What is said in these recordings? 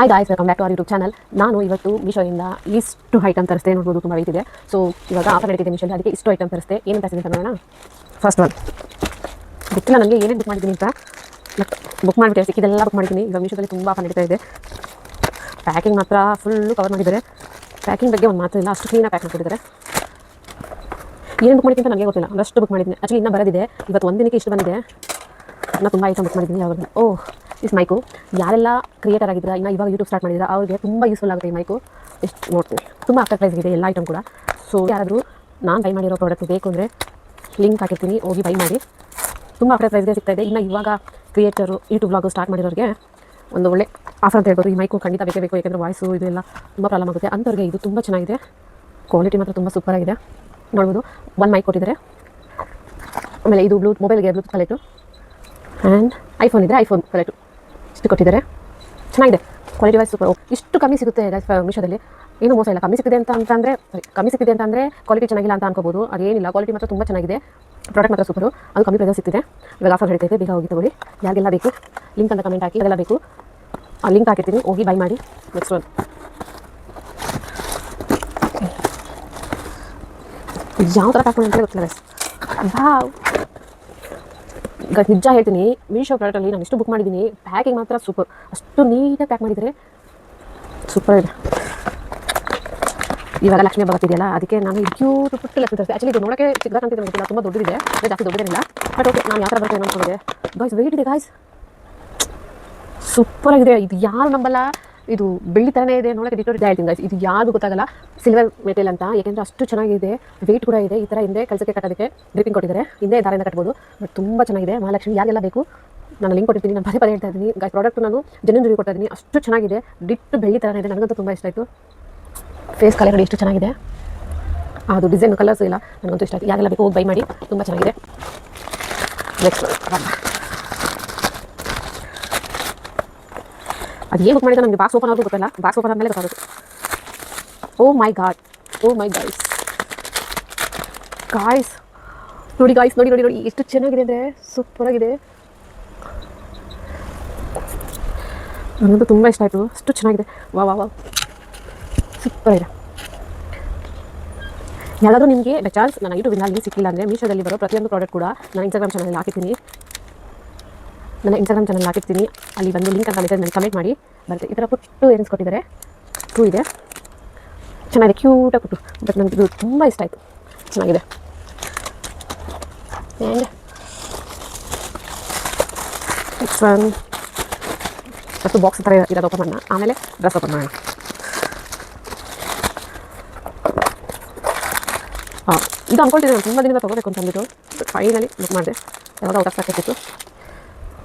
Hi guys, welcome back to our YouTube channel. ನಾನು ಇವತ್ತು ಮೀಶೋಯಿಂದ ಇಷ್ಟು ಐಟಮ್ ತರಿಸ್ತೆ. ನೋಡ್ಬೋದು, ತುಂಬ ವೆಯ್ಟ್ ಇದೆ. ಸೊ ಇವಾಗ ಆಫರ್ ನಡೀತಿದೆ ಮೀಶೋಲ್ಲಿ, ಅದಕ್ಕೆ ಇಷ್ಟು ಐಟಮ್ ತರಿಸ್ತೆ. ಏನು ತರಿಸಿದೆ ಅಂತ ನೋಡೋಣ. ಫಸ್ಟ್ ಒನ್ ಗೊತ್ತಿಲ್ಲ ನನಗೆ ಏನೇನು ಬುಕ್ ಮಾಡಿದ್ದೀನಿ ಅಂತ, ಬಟ್ ಬುಕ್ ಮಾಡಿಬಿಟ್ಟೆ. ಸಿಕ್ಕಿದೆಲ್ಲ ಬುಕ್ ಮಾಡಿದ್ದೀನಿ. ಇವಾಗ ಮೀಶೋದಲ್ಲಿ ತುಂಬ ಆಫರ್ ನಡೀತಾ ಇದೆ. ಪ್ಯಾಕಿಂಗ್ ಮಾತ್ರ ಫುಲ್ಲು ಕವರ್ ಮಾಡಿದ್ದಾರೆ. ಪ್ಯಾಕಿಂಗ್ ಬಗ್ಗೆ ಒಂದು ಮಾತು ಇಲ್ಲ, ಅಷ್ಟು ಕ್ಲೀನಾಗಿ ಪ್ಯಾಕ್ ಮಾಡಿಬಿಟ್ಟಿದ್ದಾರೆ. ಏನು ಬುಕ್ ಮಾಡಿದ್ದೀನಿ ಅಂತ ನನಗೆ ಗೊತ್ತಿಲ್ಲ, ಅಷ್ಟು ಬುಕ್ ಮಾಡಿದ್ದೀನಿ. ಆ್ಯಕ್ಚುಲಿ ಇನ್ನೂ ಬರೋದಿದೆ. ಇವತ್ತು ಒಂದು ದಿನಕ್ಕೆ ಇಷ್ಟು ಬಂದಿದೆ. ನಾನು ತುಂಬ ಐಟಮ್ ಬುಕ್ ಮಾಡಿದ್ದೀನಿ. ಯಾವಾಗ ಇಸ್ ಮೈಕು ಯಾರೆಲ್ಲ ಕ್ರಿಯೇಟರ್ ಆಗಿದ್ದೀರಾ, ಇನ್ನು ಇವಾಗ ಯೂಟ್ಯೂಬ್ ಸ್ಟಾರ್ಟ್ ಮಾಡಿದ್ರೆ ಅವ್ರಿಗೆ ತುಂಬ ಯೂಸ್ಫುಲ್ ಆಗುತ್ತೆ ಈ ಮೈಕು. ಎಷ್ಟು ನೋಡ್ತೀನಿ, ತುಂಬ ಆಫರ್ ಪ್ರೈಸ್ ಇದೆ ಎಲ್ಲ ಐಟಮ್ ಕೂಡ. ಸೊ ಯಾರಾದರೂ ನಾನು ಬೈ ಮಾಡಿರೋ ಪ್ರಾಡಕ್ಟ್ ಬೇಕು ಅಂದರೆ ಲಿಂಕ್ ಹಾಕಿರ್ತೀನಿ, ಹೋಗಿ ಬೈ ಮಾಡಿ. ತುಂಬ ಆಫರ್ ಪ್ರೈಸ್ಗೆ ಸಿಗ್ತಾಯಿದೆ. ಇನ್ನು ಇವಾಗ ಕ್ರಿಯೇಟರು ಯೂಟ್ಯೂಬ್ ವ್ಲಾಗು ಸ್ಟಾರ್ಟ್ ಮಾಡಿರೋರಿಗೆ ಒಂದು ಒಳ್ಳೆ ಆಫರ್ ಅಂತ ಹೇಳ್ಬೋದು. ಈ ಮೈಕು ಖಂಡಿತ ಬೇಕೇ ಬೇಕು, ಯಾಕೆಂದರೆ ವಾಯ್ಸು ಇದೆಲ್ಲ ತುಂಬ ಪ್ರಾಬ್ಲಮ್ ಆಗುತ್ತೆ. ಅಂಥವ್ರಿಗೆ ಇದು ತುಂಬ ಚೆನ್ನಾಗಿದೆ. ಕ್ವಾಲಿಟಿ ಮಾತ್ರ ತುಂಬ ಸೂಪರಾಗಿದೆ. ನೋಡ್ಬೋದು, ಒಂದು ಮೈಕ್ ಕೊಟ್ಟಿದ್ದಾರೆ. ಆಮೇಲೆ ಇದು ಮೊಬೈಲ್ಗೆ ಬ್ಲೂಟೂತ್ ಕಲೆಕ್ಟು ಆ್ಯಂಡ್ ಐಫೋನ್ ಇದ್ದರೆ ಐಫೋನ್ ಕಲೆಕ್ಟು ಇಷ್ಟು ಕೊಟ್ಟಿದ್ದಾರೆ. ಚೆನ್ನಾಗಿದೆ, ಕ್ವಾಲಿಟಿ ವೈಸ್ ಸೂಪರ್. ಇಷ್ಟು ಕಮ್ಮಿ ಸಿಗುತ್ತೆ ಮೀಶೋದಲ್ಲಿ, ಏನೂ ಮೋಸ ಇಲ್ಲ. ಕಮ್ಮಿ ಸಿಕ್ಕಿದೆ ಅಂತಂದರೆ ಕಮ್ಮಿ ಸಿಕ್ಕಿದೆ ಅಂತಂದರೆ ಕ್ವಾಲಿಟಿ ಚೆನ್ನಾಗಿಲ್ಲ ಅಂತ ಅನ್ಕೋಬೋದು. ಅದೇನಿಲ್ಲ, ಕ್ವಾಲಿಟಿ ಮಾತ್ರ ತುಂಬ ಚೆನ್ನಾಗಿದೆ. ಪ್ರಾಡಕ್ಟ್ ಮಾತ್ರ ಸೂಪರು. ಅದು ಕಮ್ಮಿ ಪ್ರೈಸ್ ಸಿಗ್ತಿದೆ. ಇವಾಗ ಆಫರ್ ನಡೀತೈತೆ, ಬೇಗ ಹೋಗಿ ತಗೊಳ್ಳಿ. ಯಾರಿಗೆಲ್ಲ ಬೇಕು ಲಿಂಕ್ ಅಂತ ಕಮೆಂಟ್ ಹಾಕಿ, ಅದೆಲ್ಲ ಬೇಕು ಆ ಲಿಂಕ್ ಹಾಕಿರ್ತೀನಿ, ಹೋಗಿ ಬೈ ಮಾಡಿ. ನೆಕ್ಸ್ಟ್ ಒನ್ ಯಾವ ಥರ ಪ್ಯಾಕ್ ಮಾಡಿ ಅಂತ ಗೊತ್ತಿಲ್ಲ ಗೈಸ್. ನಿಜ ಹೇಳ್ತೀನಿ, ಮೀಶೋ ಪ್ರಾಡಕ್ಟಲ್ಲಿ ನಾನು ಎಷ್ಟು ಬುಕ್ ಮಾಡಿದ್ದೀನಿ. ಪ್ಯಾಕಿಂಗ್ ಮಾತ್ರ ಸೂಪರ್, ಅಷ್ಟು ನೀಟಾಗಿ ಪ್ಯಾಕ್ ಮಾಡಿದರೆ ಸೂಪರ್ ಇದೆ. ಇವಾಗ ಲಕ್ಷ್ಮಿ ಹಬ್ಬ ಬರ್ತಿದೆಯಲ್ಲ, ಅದಕ್ಕೆ ನಾನು ಇದು ಕ್ಯೂಟ್ ಪುಟ್ಟು ಲಕ್ಷ್ಮಿ ತರಿಸಿದೆ. ಆ್ಯಕ್ಚುಲಿ ಇದು ನೋಡೋಕ್ಕೆ ಚಿಕ್ಕದಾಗಂತಿದೆ, ಗೊತ್ತಿಲ್ಲ, ತುಂಬ ದೊಡ್ಡದಿದೆ, ಜಾಸ್ತಿ ದೊಡ್ಡದಿಲ್ಲ. ಬಟ್ ಓಕೆ, ನಾನು ಯಾವ ಥರ ಬರ್ತೇನೆ ಅಂದ್ಕೊಂಡಿದ್ದೆ. ಗಾಯ್ಸ್ ವೆಯ್ಟ್ ಇದೆ ಗಾಯ್ಸ್, ಸೂಪರಾಗಿದೆ. ಇದು ಯಾರು ನಂಬಲ್ಲ, ಇದು ಬೆಳ್ಳಿ ಥರನೇ ಇದೆ. ನೋಡೋಕ್ಕೆ ಡಿಟೋರಿಟಿ ಹೇಳ್ತೀನಿ ಗಾಯ್ಸ್, ಇದು ಯಾವುದು ಗೊತ್ತಾಗಲ್ಲ ಸಿಲ್ವರ್ ಮೆಟೀರಿಯಲ್ ಅಂತ, ಯಾಕೆಂದರೆ ಅಷ್ಟು ಚೆನ್ನಾಗಿದೆ. ವೆಯ್ಟ್ ಕೂಡ ಇದೆ. ಈ ಥರ ಹಿಂದೆ ಕಲಸಕ್ಕೆ ಕಟ್ಟೋದಕ್ಕೆ ಡ್ರಿಪ್ಪಿಂಗ್ ಕೊಟ್ಟಿದ್ದಾರೆ, ಹಿಂದೆ ದಾರದಿಂದ ಕಟ್ಬೋದು. ಬಟ್ ತುಂಬ ಚೆನ್ನಾಗಿದೆ. ಮಹಾಲಕ್ಷ್ಮಿ ಯಾರಿಗೆಲ್ಲ ಬೇಕು ನಾನು ಲಿಂಕ್ ಕೊಟ್ಟಿರ್ತೀನಿ. ನಾನು ಪದೇ ಹೇಳ್ತಾ ಇದ್ದೀನಿ ಗಾಯ್ಸ್, ಪ್ರಾಡಕ್ಟ್ ನಾನು ಜೆನ್ಯೂನ್ ರಿವ್ಯೂ ಕೊಡ್ತಾ ಇದ್ದೀನಿ. ಅಷ್ಟು ಚೆನ್ನಾಗಿದೆ, ಡಿಟ್ಟು ಬೆಳ್ಳಿ ಥರನೇ ಇದೆ. ನನಗಂತೂ ತುಂಬ ಇಷ್ಟ ಆಯಿತು. ಫೇಸ್ ಕಲರ್ ಎಷ್ಟು ಚೆನ್ನಾಗಿದೆ, ಅದು ಡಿಸೈನ್ ಕಲರ್ಸು ಇಲ್ಲ, ನನಗಂತೂ ಇಷ್ಟ ಆಯಿತು. ಯಾರೆಲ್ಲ ಬೇಕು ಹೋಗಿ ಬೈ ಮಾಡಿ, ತುಂಬ ಚೆನ್ನಾಗಿದೆ. ನೆಕ್ಸ್ಟ್ ಅದು ಏನು ಬುಕ್ ಮಾಡಿದ್ರೆ ನನಗೆ ಬಾಕ್ಸ್ ಓಪನ್ ಆಗೋದು ಗೊತ್ತಲ್ಲ, ಬಾಕ್ಸ್ ಓಪನ್ ಆದಮೇಲೆ ಗೊತ್ತಾಗುತ್ತೆ. ಓ ಮೈ ಗಾಡ್ ಗಾಯ್ಸ್ ನೋಡಿ ಗಾಯ್ಸ್, ನೋಡಿ ಎಷ್ಟು ಚೆನ್ನಾಗಿದೆ ಅಂದರೆ ಸೂಪರಾಗಿದೆ. ನನಗಂತೂ ತುಂಬ ಇಷ್ಟ ಆಯಿತು, ಅಷ್ಟು ಚೆನ್ನಾಗಿದೆ. ವಾ ಸೂಪರಾಗಿದೆ. ಯಾರಾದರೂ ನಿಮಗೆ ಬೈ ಚಾನ್ಸ್ ನನ್ನ ಯೂಟ್ಯೂಬಿಂದ ಲಿಂಕ್ ಸಿಕ್ಕಿಲ್ಲ ಅಂದರೆ ಮೀಶೋದಲ್ಲಿ ಬರೋ ಪ್ರತಿಯೊಂದು ಪ್ರಾಡಕ್ಟ್ ಕೂಡ ನಾನು ಇನ್ಸ್ಟಾಗ್ರಾಮ್ ಚಾನಲ್ ಹಾಕಿರ್ತೀನಿ. ನನ್ನ ಇನ್ಸ್ಟಾಗ್ರಾಮ್ ಚಾನಲ್ ಹಾಕಿರ್ತೀನಿ, ಅಲ್ಲಿ ಬಂದು ಲಿಂಕ್ ಅಂತ ನನಗೆ ಕಮೆಂಟ್ ಮಾಡಿ ಬರುತ್ತೆ. ಈ ಥರ ಪುಟ್ಟು ಏರ್ಸ್ ಕೊಟ್ಟಿದ್ದಾರೆ, ಟೂ ಇದೆ, ಚೆನ್ನಾಗಿದೆ, ಕ್ಯೂಟಾಗಿ ಪುಟ್ಟು. ಬಟ್ ನನಗೆ ಇದು ತುಂಬ ಇಷ್ಟ ಆಯಿತು, ಚೆನ್ನಾಗಿದೆ. And next one first box ಥರ ಇರೋದು ಓಪನ್ ಮಾಡೋಣ, ಆಮೇಲೆ ಡ್ರೆಸ್ ಓಪನ್ ಮಾಡೋಣ. ಇದು ಅಂದ್ಕೊಳ್ತಿದ್ದೆ ನಾನು ತುಂಬ ದಿನದಿಂದ ತೊಗೋಬೇಕು ಅಂತ ಅಂದ್ಬಿಟ್ಟು, ಫೈನಲಿ ಬುಕ್ ಮಾಡಿದೆ. ಯಾವಾಗ ಔಟ್ ಆಫ್ ಸ್ಟಾಕ್ ಆಗ್ತಿತ್ತು.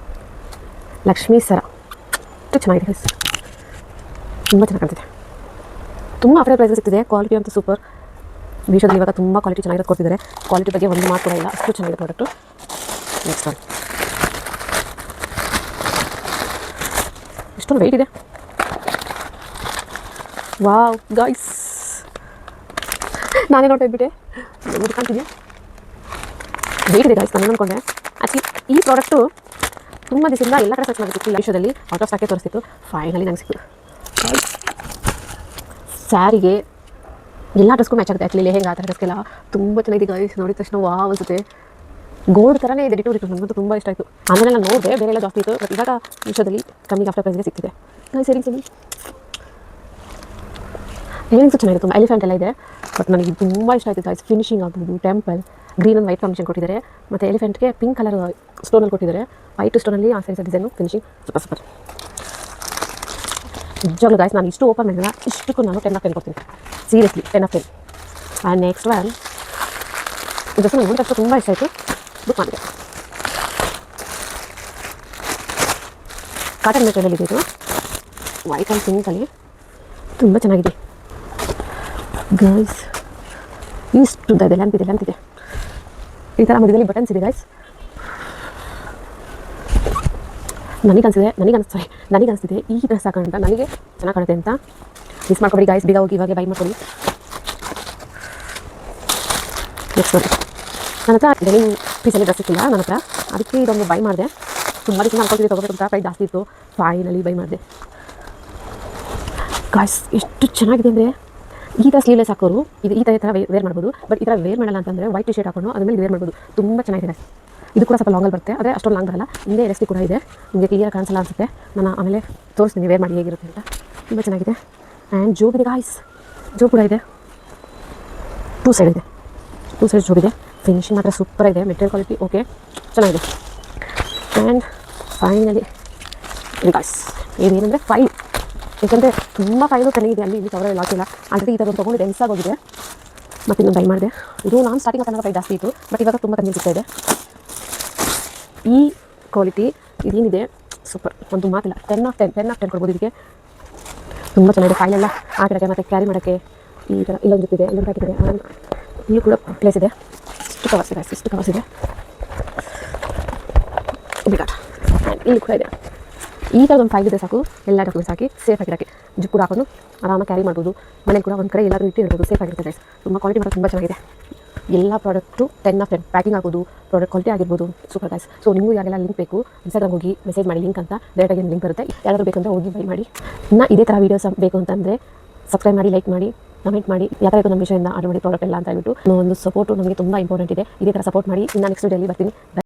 ಲಕ್ಷ್ಮೀ ಸರ ಎಷ್ಟು ಚೆನ್ನಾಗಿದೆ, ತುಂಬ ಚೆನ್ನಾಗಿ ಕಾಣ್ತಿದೆ. ತುಂಬ ಆಫರ್ ಪ್ರೈಸ್ ಸಿಗ್ತಿದೆ. ಕ್ವಾಲಿಟಿ ಅಂತೂ ಸೂಪರ್. ಮೀಶೋದಲ್ಲಿ ಇವಾಗ ತುಂಬ ಕ್ವಾಲಿಟಿ ಚೆನ್ನಾಗಿರೋದು ಕೊಡ್ತಿದ್ದಾರೆ. ಕ್ವಾಲಿಟಿ ಬಗ್ಗೆ ಒಂದು ಮಾತು ಕೂಡ ಇಲ್ಲ, ಅಷ್ಟು ಚೆನ್ನಾಗಿದೆ ಪ್ರಾಡಕ್ಟು. ನೆಕ್ಸ್ಟ್ ಒನ್ ಇಷ್ಟೊಂದು ವೆಯ್ಟ್ ಇದೆ. ವಾವ್ ಗಾಯ್ಸ್, ನಾನೇ ನೋಡ್ತಾ ಇದ್ಬಿಟ್ಟೆ, ಕಾಣ್ತಿದ್ಯಾ? ವೆಯ್ಟ್ ಇದೆ ಗಾಯ್ಸ್, ನಾನು ಅಂದ್ಕೊಂಡೆ. ಆ್ಯಕ್ಚುಲಿ ಈ ಪ್ರಾಡಕ್ಟು ತುಂಬ ದಿವಸದಿಂದ ಎಲ್ಲ ಕಡೆ ಸರ್ಚ್ ಮಾಡಿತ್ತು, ಮೀಶೋದಲ್ಲಿ ಔಟ್ ಆಫ್ ಸ್ಟಾಕೇ ತೋರಿಸ್ತಿತ್ತು. ಫೈನಲಿ ನಂಗೆ ಸಿಕ್ತು. ಸ್ಯಾರಿಗೆ ಎಲ್ಲ ಡ್ರೆಸ್ಗೂ ಮ್ಯಾಚ್ ಆಗುತ್ತೆ. ಆ್ಯಕ್ಚುಲಿ ಲೆಹೆಂಗಾ ಆ ಥರ ಡ್ರೆಸ್ಗೆಲ್ಲ ತುಂಬ ಚೆನ್ನಾಗಿದೆ ಗಾಯ್ಸ್. ನೋಡಿದ ತಕ್ಷಣ ವಾವ್ ಅನಿಸುತ್ತೆ. ಗೋಲ್ಡ್ ಥರನೇ ಇದೆ, ಡಿಟೋರಿಟಿ. ನನಗಂತೂ ತುಂಬ ಇಷ್ಟ ಆಯಿತು. ಆಮೇಲೆ ನಾನು ನೋಡಿದೆ, ಬೇರೆ ಎಲ್ಲ ಜಾಸ್ತಿ ಇತ್ತು. ಬಟ್ ಇವಾಗ ಮೀಶೋದಲ್ಲಿ ಕಮ್ಮಿ ಆಫ್ಟರ್ ಪ್ರೈಸ್ಗೆ ಸಿಗ್ತಿದೆ ಗಾಯ್ಸ್. ಏರಿಂಗ್ಸು ಚೆನ್ನಾಗಿದೆ, ತುಂಬ ಎಲಿಫೆಂಟ್ ಎಲ್ಲ ಇದೆ. ಬಟ್ ನನಗೆ ತುಂಬ ಇಷ್ಟ ಆಯಿತು ಗಾಯ್ಸ್. ಫಿನಿಶಿಂಗ್ ಆಗ್ಬೋದು, temple green and white combination ಕೊಟ್ಟಿದ್ದಾರೆ. ಮತ್ತು ಎಲಿಫೆಂಟ್ಗೆ ಪಿಂಕ್ ಕಲರ್ ಸ್ಟೋನಲ್ಲಿ ಕೊಟ್ಟಿದ್ದಾರೆ. ವೈಟ್ ಸ್ಟೋನಲ್ಲಿ ಆ ಸೈಜ್ ಡಿಸೈನು, ಫಿನಿಶಿಂಗ್ ಸೂಪರ್. ನಿಜವಾಗ್ಲೂ ಗಾಯ್ಸ್, ನಾನು ಇಷ್ಟು ಓಪನ್ ಮಾಡಿಲ್ಲ, ಇಷ್ಟಕ್ಕೂ ನಾನು 10 ಆಫ್ 10 ಕೊಡ್ತೀನಿ. Seriously 10 of 10. And next one ಇದು ನನಗೆ ನೋಡಿದ ತುಂಬ ಇಷ್ಟ ಆಯಿತು, ಬುಕ್ ಮಾಡಿದೆ. ಕಾಟನ್ ಮೆಟೀರಿಯಲ್ ಇದೆ ಇದು, ವೈಟ್ ಆ್ಯಂಡ್ ಪಿಂಕಲ್ಲಿ ತುಂಬ ಚೆನ್ನಾಗಿದೆ ಗೈಸ್. ಇಷ್ಟು ಲೆಂತ್ ಇದೆ. ಈ ಥರ ಮಧ್ಯದಲ್ಲಿ ಬಟನ್ಸ್ ಇದೆ ಗೈಸ್. ನನಗನ್ನಿಸ್ತಿದೆ ಈ ಡ್ರೆಸ್ ಹಾಕೋಣ ನನಗೆ ಚೆನ್ನಾಗಿ ಕಾಣುತ್ತೆ ಅಂತ. ಮಿಸ್ ಮಾಡ್ಕೊಬೇಡಿ ಗೈಸ್, ಬೇಗ ಹೋಗಿ ಇವಾಗ ಬೈ ಮಾಡ್ಕೊಳ್ಳಿ. ನೆಕ್ಸ್ಟ್ ನೋಡಿ, ನನ್ನ ಹತ್ರ ಡೆನಿಮ್ ಪೀಸಲ್ಲಿ ಡ್ರೆಸ್ ಇತ್ತಿಲ್ಲ ನನ್ನ ಹತ್ರ, ಅದಕ್ಕೆ ಇದೊಂದು ಬೈ ಮಾಡಿದೆ. ತುಂಬ ದಿನ ಅನ್ಕೊಳ್ತೀವಿ ತೊಗೋಬೇಕು ಅಂತ, ಪ್ರೈಸ್ ಜಾಸ್ತಿ ಇತ್ತು. ಫೈನಲಿ ಬೈ ಮಾಡಿದೆ. ಗಾಯ್ಸ್ ಎಷ್ಟು ಚೆನ್ನಾಗಿದೆ ಅಂದರೆ ಈ ಥರ ಸ್ಲೀವ್ಲೆಸ್ ಹಾಕೋರು ಈ ಥರ ವೇರ್ ಮಾಡ್ಬೋದು. ಬಟ್ ಈ ಥರ ವೇರ್ ಮಾಡಲ್ಲ ಅಂತಂದರೆ ವೈಟ್ ಟಿ ಶರ್ಟ್ ಹಾಕೊಂಡು ಅದ್ರ ಮೇಲೆ ವೇರ್ ಮಾಡ್ಬೋದು. ತುಂಬ ಚೆನ್ನಾಗಿದೆ. ಇದು ಕೂಡ ಸ್ವಲ್ಪ ಲಾಂಗಲ್ಲಿ ಬರುತ್ತೆ, ಆದರೆ ಅಷ್ಟೊಂದು ಲಾಂಗ್ ಬರಲ್ಲ. ಹಿಂದೆ ಎಲಾಸ್ಟಿಕ್ ಕೂಡ ಇದೆ, ನಿಮಗೆ ಕ್ಲಿಯರ್ ಕಾಣಿಸಲ್ಲ ಅನಿಸುತ್ತೆ. ನಾನು ಆಮೇಲೆ ತೋರಿಸ್ತೀನಿ ವೇರ್ ಮಾಡಿ ಹೇಗಿರುತ್ತೆ ಅಂತ. ತುಂಬ ಚೆನ್ನಾಗಿದೆ. ಆ್ಯಂಡ್ ಜೋಬ್ ಇದೆ ಗಾಯ್ಸ್, ಜೋಬ್ ಕೂಡ ಇದೆ. 2 ಸೈಡ್ ಇದೆ, 2 ಸೈಡ್ ಜೋಬ್ ಇದೆ. ಫಿನಿಶಿಂಗ್ ಮಾತ್ರ ಸೂಪರ್ ಇದೆ, ಮೆಟೀರಿಯಲ್ ಕ್ವಾಲಿಟಿ ಓಕೆ ಚೆನ್ನಾಗಿದೆ. ಆ್ಯಂಡ್ ಫೈನಲಿ ಇದು ಗಾಯ್ಸ್, ಇದೇನೆಂದರೆ ಫೈಲ್. ಯಾಕಂದರೆ ತುಂಬ ಫೈಲು ಚೆನ್ನಾಗಿದೆ, ಅಲ್ಲಿ ಇಲ್ಲಿ ಕವರಲ್ಲಿ ಹಾಕಿಲ್ಲ. ಆದರೆ ಈ ಥರ ಒಂದು ತೊಗೊಂಡಿದ್ದೆ, ಮಿಸ್ ಆಗೋಗಿದೆ. ಮತ್ತು ಇನ್ನೊಂದು ಬೈ ಮಾಡಿದೆ. ಇದು ನಾನು ಸ್ಟಾರ್ಟಿಂಗ್ ಕನ್ನಡ ಫೈಲ್ ಜಾಸ್ತಿ ಇತ್ತು, ಬಟ್ ಇವಾಗ ತುಂಬ ಕಮ್ಮಿ ಸಿಗ್ತಾ ಇದೆ. ಈ ಕ್ವಾಲಿಟಿ ಇದೇನಿದೆ ಸೂಪರ್, ಒಂದು ಮಾತಿಲ್ಲ. 10 ಆಫ್ 10 ಕೊಡ್ಬೋದು ಇದಕ್ಕೆ. ತುಂಬ ಚೆನ್ನಾಗಿದೆ. ಫೈಲೆಲ್ಲ ಹಾಕಿಡೋಕ್ಕೆ ಮತ್ತು ಕ್ಯಾರಿ ಮಾಡೋಕ್ಕೆ ಈ ಥರ ಇಲ್ಲೊಂದು ಜೊತೆ ಇದೆ, ಇಲ್ಲೊಂದು ಪ್ಯಾಕೆಟ್ ಇದೆ. ಇಲ್ಲಿ ಕೂಡ ಪ್ಲೇಸ್ ಇದೆ. ಇಷ್ಟು ಕವರ್ಸ್ ಇದೆ. ಇಲ್ಲಿ ಕೂಡ ಇದೆ. ಈ ಥರದ ಒಂದು ಫೈಲ್ ಇದೆ ಸಾಕು, ಎಲ್ಲ ಡಾಕ್ಯುಮೆಂಟ್ಸ್ ಹಾಕಿ ಸೇಫ್ ಆಗಿರೋಕ್ಕೆ. ಜಿಪ್ ಕೂಡ ಹಾಕೊಂಡು ಆರಾಮಾಗಿ ಕ್ಯಾರಿ ಮಾಡ್ಬೋದು. ಮನೇಲಿ ಕೂಡ ಒಂದು ಕಡೆ ಎಲ್ಲಾದರೂ ಇಟ್ಟಿರ್ಬೋದು, ಸೇಫ್ ಆಗಿರ್ತದೆ. ತುಂಬ ಕ್ವಾಲಿಟಿ ಮಾತ್ರ ತುಂಬ ಚೆನ್ನಾಗಿದೆ. ಎಲ್ಲ ಪ್ರಾಡಕ್ಟು 10 ಆಫ್ 10. ಪ್ಯಾಕಿಂಗ್ ಆಗ್ಬೋದು, ಪ್ರಾಡಕ್ಟ್ ಕ್ವಾಲಿಟಿ ಆಗಿರ್ಬೋದು, ಸೂಪರ್ ಗೈಸ್. ಸೊ ನಿಮಗೂ ಯಾರೆಲ್ಲ ಲಿಂಕ್ ಬೇಕು, ಇನ್ಸ್ಟಾಗ್ರಾಮ್ ಹೋಗಿ ಮೆಸೇಜ್ ಮಾಡಿ, ಲಿಂಕ್ ಅಂತ ಡೈರೆಕ್ಟಾಗಿ ಲಿಂಕ್ ಬರುತ್ತೆ. ಯಾರಾದರೂ ಬೇಕಂತ ಹೋಗಿ ಬೈ ಮಾಡಿ. ಇನ್ನು ಇದೇ ಥರ ವೀಡಿಯೋಸ್ ಬೇಕು ಅಂತಂದರೆ ಸಬ್ಸ್ಕ್ರೈಬ್ ಮಾಡಿ, ಲೈಕ್ ಮಾಡಿ, ಕಮೆಂಟ್ ಮಾಡಿ. ಯಾವ ಥರ ನಮ್ಮ ವಿಷಯದಿಂದ ಆರ್ಡರ್ ಮಾಡಿ ಪ್ರಾಡಕ್ಟ್ ಎಲ್ಲ ಅಂತ ಹೇಳ್ಬಿಟ್ಟು ಒಂದು ಸಪೋರ್ಟು ನಮಗೆ ತುಂಬ ಇಂಪಾರ್ಟೆಂಟ್ ಇದೆ. ಇದೇ ಥರ ಸಪೋರ್ಟ್ ಮಾಡಿ. ಇನ್ನು ನೆಕ್ಸ್ಟ್ ಡೇಲಿ ಬರ್ತೀನಿ.